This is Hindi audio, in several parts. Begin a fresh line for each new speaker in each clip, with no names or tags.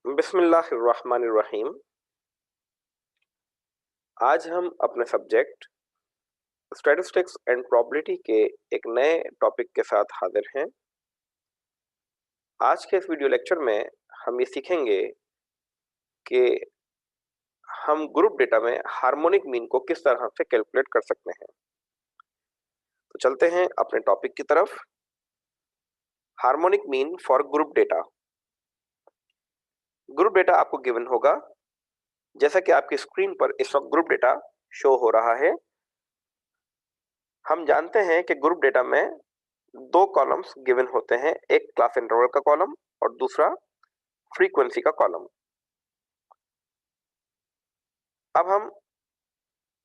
बिस्मिल्लाहिर्रहमानिर्रहीम। आज हम अपने सब्जेक्ट स्टैटिस्टिक्स एंड प्रोबेबिलिटी के एक नए टॉपिक के साथ हाजिर हैं। आज के इस वीडियो लेक्चर में हम ये सीखेंगे कि हम ग्रुप डेटा में हार्मोनिक मीन को किस तरह से कैलकुलेट कर सकते हैं। तो चलते हैं अपने टॉपिक की तरफ। Harmonic mean for group data. Group data आपको गिवन होगा, जैसा कि आपकी स्क्रीन पर इस वक्त ग्रुप डेटा शो हो रहा है। हम जानते हैं कि ग्रुप डेटा में दो कॉलम्स गिवन होते हैं, एक क्लास इंटरवल का कॉलम और दूसरा फ्रीक्वेंसी का कॉलम। अब हम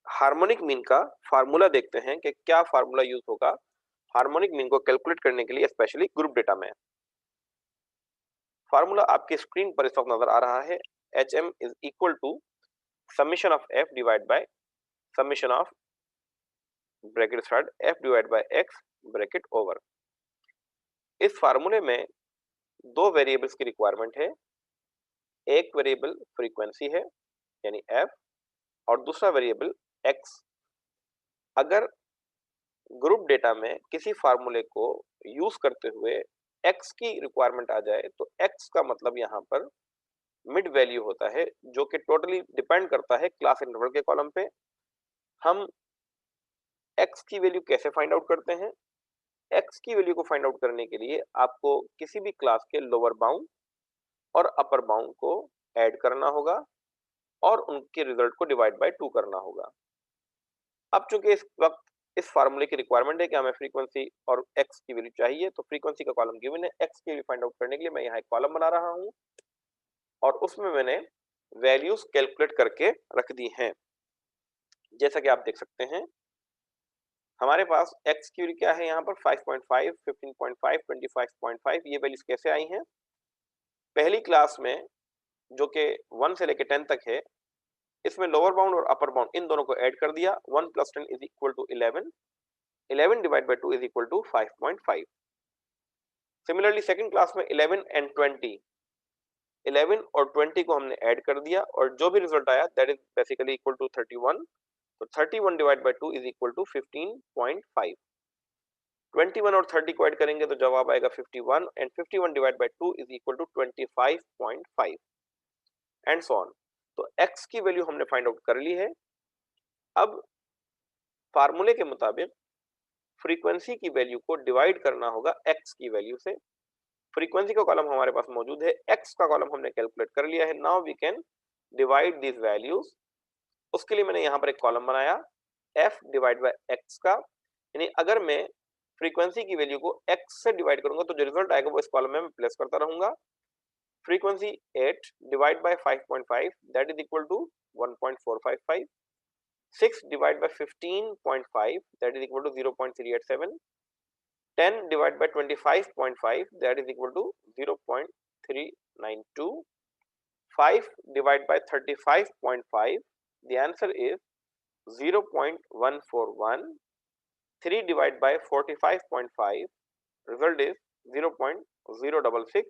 हार्मोनिक मीन का फार्मूला देखते हैं कि क्या फार्मूला यूज होगा हार्मोनिक मीन को कैलकुलेट करने के लिए, स्पेशली ग्रुप डेटा में। फार्मूला आपकी स्क्रीन पर इस वक्त नजर आ रहा है। HM is equal to summation of F divide by summation of bracket start F divide by X bracket over. इस फार्मूले में दो वेरिएबल्स की रिक्वायरमेंट है। एक वेरिएबल फ्रीक्वेंसी है यानी F, और दूसरा वेरिएबल X। अगर ग्रुप डेटा में किसी फार्मूले को यूज करते हुए X की रिक्वायरमेंट आ जाए तो X का मतलब यहाँ पर मिड वैल्यू होता है, जो कि टोटली डिपेंड करता है क्लास इंटरवल के कॉलम पे। हम X की वैल्यू कैसे फाइंड आउट करते हैं? X की वैल्यू को फाइंड आउट करने के लिए आपको किसी भी क्लास के लोअर बाउंड और अपर बाउंड को ऐड करना होगा और उनके रिजल्ट को डिवाइड बाय 2 करना होगा। अब चूंकि इस वक्त इस फार्मूले की रिक्वायरमेंट है कि हमें फ्रीक्वेंसी और एक्स की वैल्यू चाहिए, तो फ्रीक्वेंसी का कॉलम गिवन है। एक्स की वैल्यू फाइंड आउट करने के लिए मैं यहाँ एक कॉलम बना रहा हूँ और उसमें मैंने वैल्यूज कैलकुलेट करके रख दी हैं। जैसा कि आप देख सकते हैं, हमारे पास एक्स की वैल्यू क्या है यहाँ पर 5.5, 15.5, 25.5। ये वैल्यूज कैसे आई हैं? पहली क्लास में जो कि 1 से लेकर 10 तक है, इसमें लोअर बाउंड और अपर बाउंड इन दोनों को ऐड कर दिया। 1 + 10 is equal to 11। 11 divide by 2 is equal to 5.5। Similarly second class में 11 एंड 20, 11 और 20 को हमने ऐड कर दिया और जो भी रिजल्ट आया that is basically equal to 31। तो 31 divide by 2 is equal to 15.5। 21 और 30 को ऐड करेंगे तो जवाब आएगा 51 and 51 divide by 2 is equal to 25.5 and so on. तो x की वैल्यू हमने फाइंड आउट कर ली है। अब फार्मूले के मुताबिक फ्रीक्वेंसी की वैल्यू को डिवाइड करना होगा x की वैल्यू से। फ्रीक्वेंसी का कॉलम हमारे पास मौजूद है, x का कॉलम हमने कैलकुलेट कर लिया है। Now we can divide these values. उसके लिए मैंने यहाँ पर एक कॉलम बनाया f डिवाइड बाय x का, यानी अगर मैं फ्रीक्वेंसी की वैल्यू को x से डिवाइड करूंगा तो जो रिजल्ट आएगा वो इस कॉलम में मैं प्लेस करता रहूंगा। Frequency 8 divide by 5.5 that is equal to 1.455। 6 divided by 15.5 that is equal to 0.387. 10 divided by 25.5 that is equal to 0.392. 5 divided by 35.5, the answer is 0.141. 3 divided by 45.5, result is 0.066.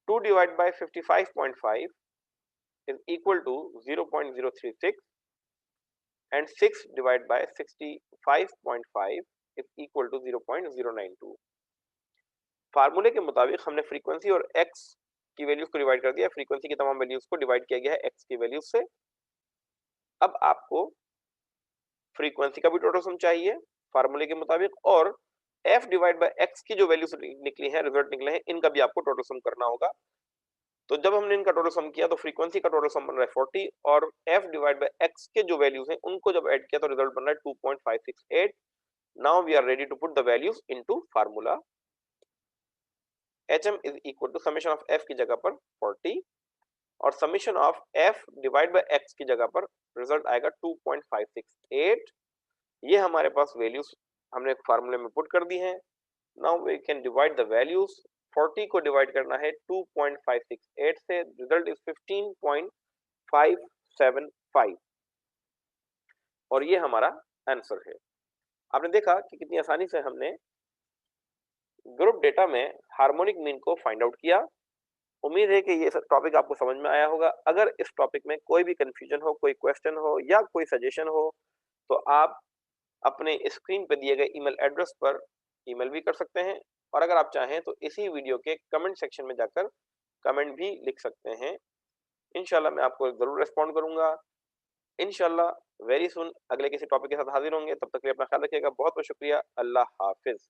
2 divided by 55.5 is equal to 0.036. and 6 divided by 65.5 is equal to 0.092। फार्मूले के मुताबिक हमने फ्रीक्वेंसी और x की वैल्यूज को डिवाइड कर दिया। फ्रीक्वेंसी की तमाम वैल्यूज को डिवाइड किया गया है x की वैल्यूज से। अब आपको फ्रीक्वेंसी का भी टोटल सम चाहिए फार्मूले के मुताबिक, और f डिवाइड बाय x की जो वैल्यूज निकली है, रिजल्ट निकले हैं, इनका भी आपको टोटल सम करना होगा। तो जब हमने इनका टोटल सम किया तो फ्रीक्वेंसी का टोटल सम बन रहा है 40 और f डिवाइड बाय x के जो वैल्यूज हैं उनको जब ऐड किया तो रिजल्ट बन रहा है 2.568। Now we are ready to put the values into formula. hm is equal to summation of f की जगह पर 40 और summation of f divide by x की जगह पर रिजल्ट आएगा 2.568। ये हमारे पास वैल्यूज हमने फार्मूले में पुट कर दी हैं। Now we can divide the values. 40 को डिवाइड करना है 2.568 से, रिजल्ट इज 15.575 और ये हमारा आंसर है। आपने देखा कि कितनी आसानी से हमने ग्रुप डेटा में हार्मोनिक मीन को फाइंड आउट किया। उम्मीद है कि ये टॉपिक आपको समझ में आया होगा। अगर इस टॉपिक में कोई भी कंफ्यूजन हो, कोई क्वेश्चन हो या कोई सजेशन हो, तो आप अपने स्क्रीन पे दिए गए ईमेल एड्रेस पर ईमेल भी कर सकते हैं, और अगर आप चाहें तो इसी वीडियो के कमेंट सेक्शन में जाकर कमेंट भी लिख सकते हैं। इंशाल्लाह मैं आपको ज़रूर रिस्पॉन्ड करूँगा। इंशाल्लाह वेरी सून अगले किसी टॉपिक के साथ हाज़िर होंगे। तब तक के लिए अपना ख्याल रखिएगा। बहुत-बहुत शुक्रिया। अल्लाह हाफ़िज़।